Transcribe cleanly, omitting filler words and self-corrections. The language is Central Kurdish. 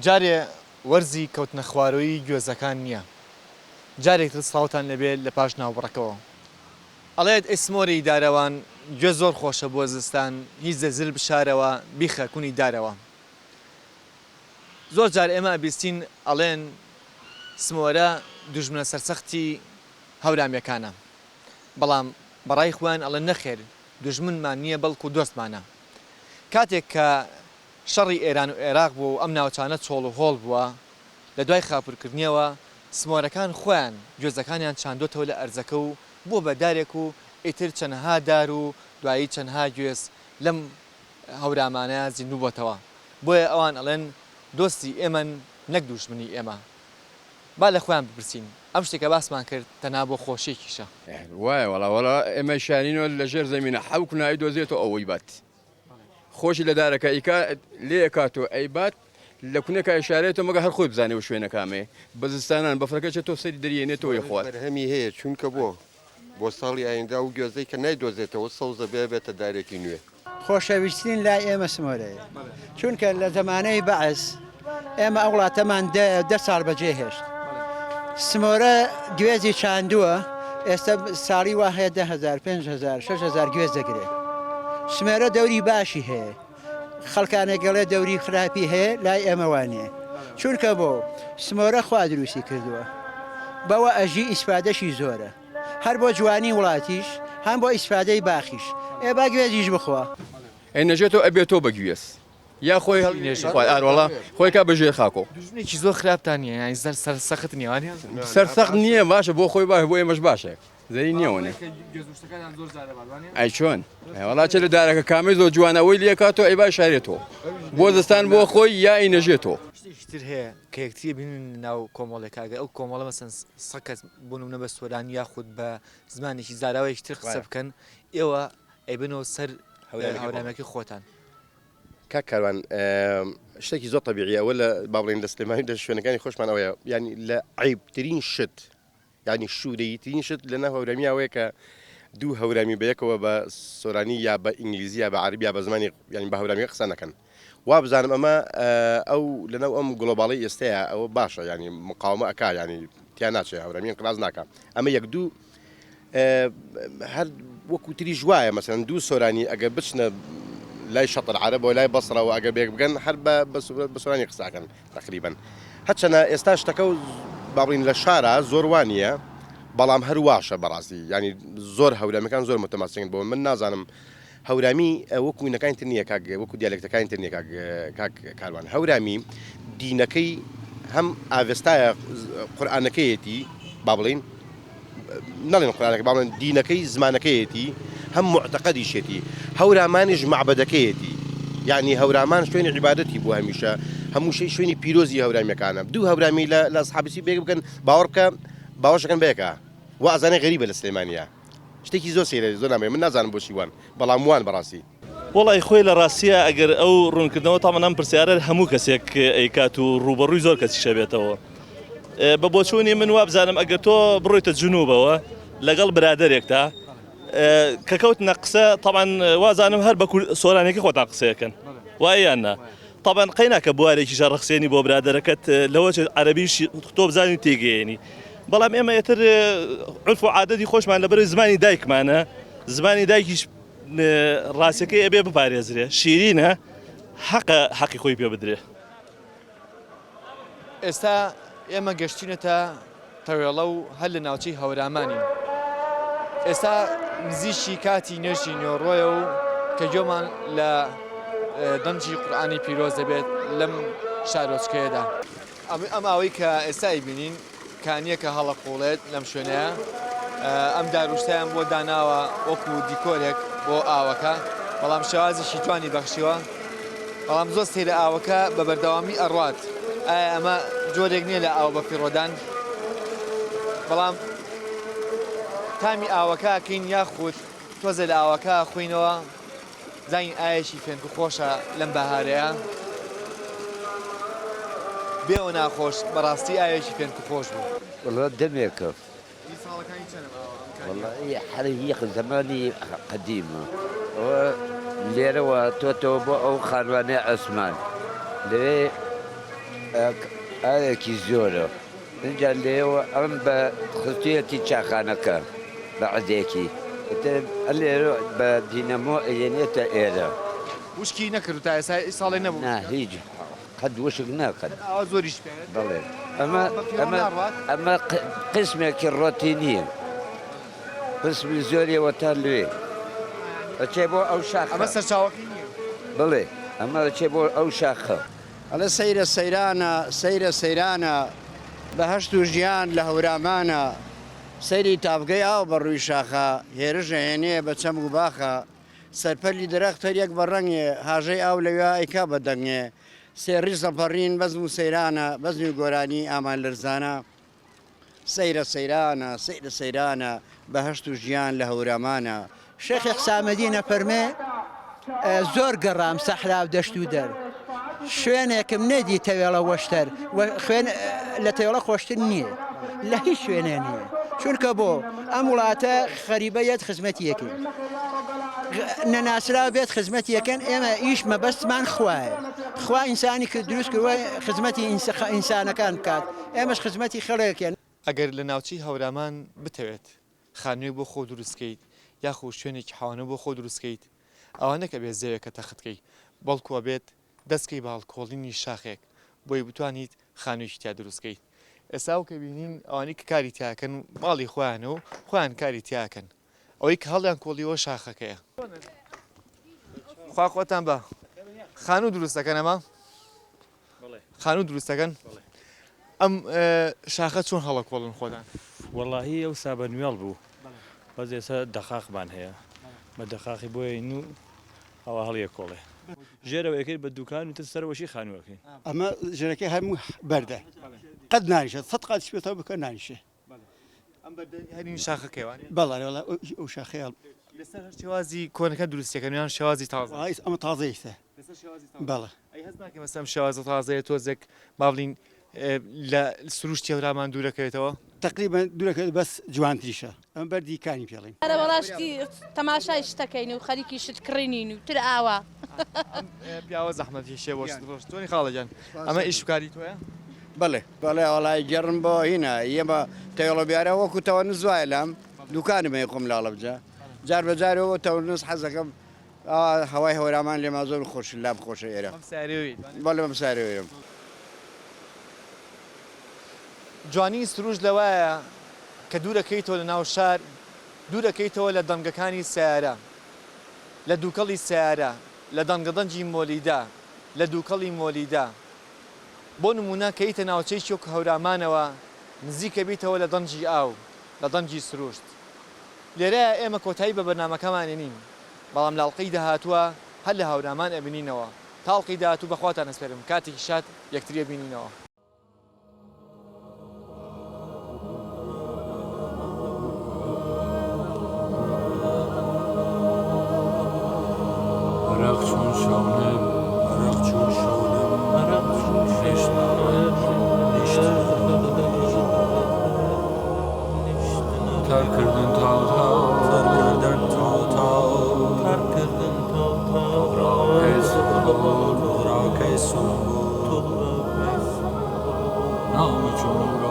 جارێ وەرزی کەوتنە خوارەوەی گوێزەکان نییە. جارێکتر سڵاوتان لەبێت لە پاش ناوبڕەکەەوە. ئەڵێت ئەسمۆری دارەوان گوێ زۆر خۆشە بۆ زستان، هیچ زەزل بشارەوە بیخە کونی دارەوە. زۆر جار ئێمە بیستین ئەڵێن سمۆرە دوژمنە سەرسەختی هەورامیەکانە، بەڵام بەڕای خوان ئەڵێن نەخێر، دوژمنمان نییە بەڵکو دۆستمانە. کاتێک کە شەڕی ئێران و عێراق بوو و ئەم ناوچانە چۆڵ و هۆڵ بووە، لە دوای خاپورکردنیەوە سمۆرەکان خۆیان گوێزەکانیان چاندۆتەوە لە ئەرزەکە و بۆ بەدارێک و ئیتر چەندها دار و دوایی چەندها گوێز لەم هەورامانەیە زیندوو بۆتەوە. بۆیە ئەوان ئەڵێن دۆستی ئێمە نەک دوژمنی ئێمە. با لە خۆیان بپرسین ئەم شتێکە باسمان کرد تەنها بۆ خۆشیێکیشە. وایە وەڵا ئێمە شانینەوە لە ژێر زەمینە حەوک ناوی دۆزێتەوە ئەوەی بات. خۆشی لە دارەکە لێ کاتۆ ئەیبات لە کوونەکە ئشارێتەوە مەگە هەر خۆی بزانێ و شوێنە کامێ بەزستانان بەفرەکەچە تۆ سەری دەریێنێتەوە یخوات. هەمی هەیە چونکە بۆ ساڵی ئایندا و گوێزەی کە نایدۆزێتەوە سەوزە بێتە دارێکی نوێ. خۆشەویستترین لای ئێمە سمۆرەیە، چونکە لە زەمانەی بەعس ئێمە ئەو وڵاتەمان 10 ساڵ بەجێ هێشت. سمۆرە گوێزی چاندووە، ئێستا ساڵی وا هەیە 10,000 5,000 6,000 گوێز دەگرێت. سمێرە دەوری باشی هەیە، خەڵکانە گەڵێ دەوری خراپی هەیە، لای ئێمە وانێ، چونکە بۆ سمۆرە خوا دروستی کردووە، بەوە ئەژی ئیسپادەشی زۆرە، هەر بۆ جوانی وڵاتیش هەم بۆ ئیسپادەی باخیش. با گوێزیش بخوا ئەنەژێتەوە ئەبێتەوە بە گوێز یا خۆی هەڵێژوەڵا خۆی کا بەژێ خاکۆ. دوژمنێکی زۆر خراپتان نیە، یانی سەرسەخت نییە، سەرسەخت نییە، باشە بۆ خۆی باش بۆ ئێمەش باشە زەری نییەوەنێ. ئەی چۆن وڵا چ لە دارەکە کامی زۆر جوانەوەی لێ کاتەوە ئەی باش شارێتەوە بۆ دەستان بۆ خۆی یا ئینەژێتەوە. شتێکتر هەیە کە یەکتریە بینن ناو کۆمەڵێکاگە ئەو کۆمەڵە مەسەن سەکەس بوونە بە سۆرانی یاخود بە زمانێکی زاراوەیەکتر قسە بکەن، ئێوە ئەیبنەوە سەر هەورامەکەی خۆتان. کاک کاروان شتێکی زۆر تەبیعیە ئەوە لە باڵێن لە سلێمانی لە شوێنەکانی خۆشمان ئەوەیە، ینی لە عیبترین شت ینی شوورەیترین شت لە ناو هەورامی ئەوەیە کە دوو هەورامی بەیەکەوە بە سۆرانی یا بە ئینگلیزی یا بە عەربی یا بە زمانی ینی بە هەورامی قسە نەکەن. وا بزانم ئەمە ئەو لەناو ئەم گلۆباڵی ئێستەیە ئەوە باشە، ینی مقاومە ئەکا، ینی تیان ناچێ هەورامیان قراز ناکە. ئەمە یەک دوو هەر وەکو تری ژوایە مەسەن دوو سۆرانی ئەگەر بچنە لای شەطر عەرەب و لای بەسڕەوە ئەگەر بێک بگەن هەر بە سۆرانی قساکەن تقریبەن. هەرچەنە ئێستا شتەکە و باڵین لە شارە زۆر وانە، بەڵام هەر واشە بەڕاستی، ینی زۆر هەورامەکان زۆر متەماسکن بۆ من نازانم هەورامی وەکو نەکانی تر نییە کاک وەکو دیالێکتەکانی تر نییە کاک کاروان. هەورامی دینەکەی هەم ئاڤێستایە قورئانەکەیەتی با بڵین نەڵێن قورئانەکە با بڵێن دینەکەی زمانەکەیەتی هەم معتەقەدیشێتی، هەورامانیش مەعبەدەکەیەتی، یعنی هەورامان شوێنی عیبادەتی بوو هەمیشە، هەموو شوێنی پیرۆزی هەورامیەکانە. دوو هەورامی لە سەحابەتی بێک بکەن باوەڕ بکە باوەشەکەن بەیەکە و ئەزانەی غەریبە لە سلێمانیە، شتێکی زۆر سێرە زۆر نامێ من نازانم بۆچی وان، بەڵام وان بەڕاستی وڵی خۆی لە ڕاستیە ئەگەر ئەو ڕوونکردنەوە تامان ئەم پرسیارە هەموو کەسێک ئەیکات و ڕوبەڕووی زۆر کەسی شەبێتەوە. بە بۆچوونی من وا بزانم ئەگەر تۆ بڕۆیتە جنوبەوە لەگەڵ برادێکتا کە کەوتنە قسە تامان وازانم هەر بە سۆرانێکی خۆتان قسەیەکەن وایەنە طبعا قەیناکە بوارێکی شەڕەخسێنی بۆ برادەرەکەت لەوە عەرەبیش تۆ بزانین تێگەیەنی، بەڵام ئێمە ئێتر عرف و عادەتی خۆشمان لەبەر زمانی دایکمانە، زمانی دایکیش ڕاستیەکەی ئەبێ بپارێزرێ، شیرینە حەقی خۆی پێ بدرێ. ئێستا ئێمە گەشتینەتە تەوێڵە و هەر لە ناوچەی هەورامانین. ئێستا نزیشی کاتی نوێژی نێوڕۆیە و کە گوێمان لە دەنجی قورئانی پیرۆز دەبێت لەم شارۆچکەیەدا. ئەم ئاوەی کە ئێستا بینین کانیە کە هەڵەقوڵێت لەم شوێنەیە، ئەم داروشتیان بۆ داناوە وەکو دیکۆرێک بۆ ئاوەکە، بەڵام شێوازیشی جوانی بەخشیوە، بەڵام زۆر سەیرە ئاوەکە بە بەردەوامی ئەڕوات. ئایا ئەمە جۆرێک نییە لە ئاو بە پیڕۆدان، بەڵام تامی ئاوەکە کەین یاخود تۆزە لە ئاوەکە خوینەوە زین ئایشی فێنکو خۆشە لەم بەهارەیە بێوە ناخۆش بەڕاستی ئایشی فێنکو خۆش بوو. والله دمێکە والله حريق زماني قديمة لێرەوە تۆتەوە بۆ ئەو خانوانەی عوسمان لەوێ ئاوێکی زۆرە اینجا لێەوە ئەم بە خستویەتی چاخانەکە بە عەدێکی لێرە بە دینەمۆ ئەێنێتە ئێرە وشکی نەکرد تا ئێستا ساڵی نەبوو نا هیچ قەت وشک ناکەن ئاوا زۆریش پێ بڵێ ئەمە قسمێکی ڕۆتینیە قسمی زۆریەوە تا لێ ئەچێ بۆ ئەو شاخە ئەمە سەرچاوەکەی نییە بڵێ ئەمە ئەچێ بۆ ئەو شاخە ئەلە سەیرە سەیرانە سەیرە سەیرانە بەهەشت و ژیان لە هەورامانە سەیری تاافگەی ئاو بە ڕووی شاخە هێرشە هێنێ بە چەم و باخە سەرپەلی درەختەر یەک بە ڕەنگێ هاژەی ئاو لەوێ ئەیکا بە دەنگێ سێڕی سەپەڕین بەزم و سەیرانە بەزمی و گۆرانی ئامان لەرزانە سەیرە سەیرانە سەیرە سەیرانە بەهەشت و ژیان لە هەورامانە شێخی قسامەدینە فەرمێ زۆر گەڕام سەحرا و دەشت و دەر شوێنێکم نەدی تەوێڵە وەشتەر خوێن لە تەوێڵە خۆشتر نییە لە هیچ شوێنێ نییە چونکە بۆ ئەم وڵاتە خەریبەیەت خزمەتی یەکەین نەناسرا بێت خزمەتی یەکەن ئێمە ئیش مەبەستمان خوایە خوا ئینسانی کرد دروست کردوە خزمەتی ئینسانەکان بکات ئێمەش خزمەتی خەڵەکەن ئەگەر لە ناوچەی هەورامان بتەوێت خانووی بۆ خۆ دروستکەیت یاخو شوێنێکی حاوانە بۆ خۆ دروستکەیت ئەوە نەکە بێت زەوێکە تەختکەی بەڵکووە بێت دەستکەی باڵکۆڵینی شاخێک بۆی بتوانیت خانوویشی تیا دروستکەیت ئێستا و کە بینین ئەوانی کە کاری تیاکەن ماڵی خۆیانەوە خۆیان کاری تیاکەن ئەوەی کە هەڵیان کۆڵیەوە شاخەکەیە خوا خۆتان بە خانوو دروستەکەن ئەمە خانوو دروستەکەن ئەم شاخە چۆن هەڵە کۆڵن خۆدان وەڵاهی ئەو سابە نوێڵ بوو بەس ئێستا دەخاقمان هەیە بە دەخاقی بۆیە و ئەوە هەڵیە کۆڵێ ژێرەوە یەکەی بە دوکان و تر سەرەوەشی خانووەکەی ئەمە ژێرەکەی هەموو بەردە قەت نانیشە سەد قات پێێتەوە بکە نانیشێ هەرین شاخەکەیوان بەڵێ ئەو شاخەیە لەسەر شێوازی کۆنەکە دروستەکەنیان شێوازی تازە ئەمە تازەیسە بەڵێ ئەی هەست ناکەم ئەسەم شێوازە تازەیە تۆزێک باڵین لە سروشتی هەورامان دوورەکەوێتەوە تقریبا دوورەکە بەس جوانتریشە ئەم بەردیکانی پێڵین ئەرە وەڵاشتی تەماشای شتەکەین و خەریکی شت کڕینین و تر ئاوا پیاوە زەحمەتی شێ بۆ ڕۆشتۆنی خاڵەجان ئەمە ئیشکاری تۆیە بڵێ بەڵێ وڵای گەڕم بۆ هینە ئێمە تەوێڵە بیارە وەکو تەوە نزوایە لام دوکانمە خۆم لاڵە بجە جار بەجارەوە تەونس حەزەکەم هەوای هەورامان لێما زۆر خۆش لام خۆشە ئێرە بەڵێ بەم ساروێرم جوانی سروش لەوایە کە دوورەکەیتەوە لە ناو شار دوورەکەیتەوە لە دەنگەکانی سیارە لە دووکەڵی سیارە لە دەنگەدەنجی مۆلیدا لە دووکەڵی مۆلیدا بۆ نمونە کەیتە ناوچەی کە هەورامانەوە نزیکە بیتەوە لە دەنجی ئاو لە دەنجی سروشت لێرە ئێمە کۆتایی بە بەرنامەکەمانێ نین بەڵام لاڵقەی داهاتووە هەر لە هەورامان ئەبینینەوە تاڵقی داهاتوو بەخواتان ئەسپێرم کاتێکی شات یەکتریە بینینەوە نام چون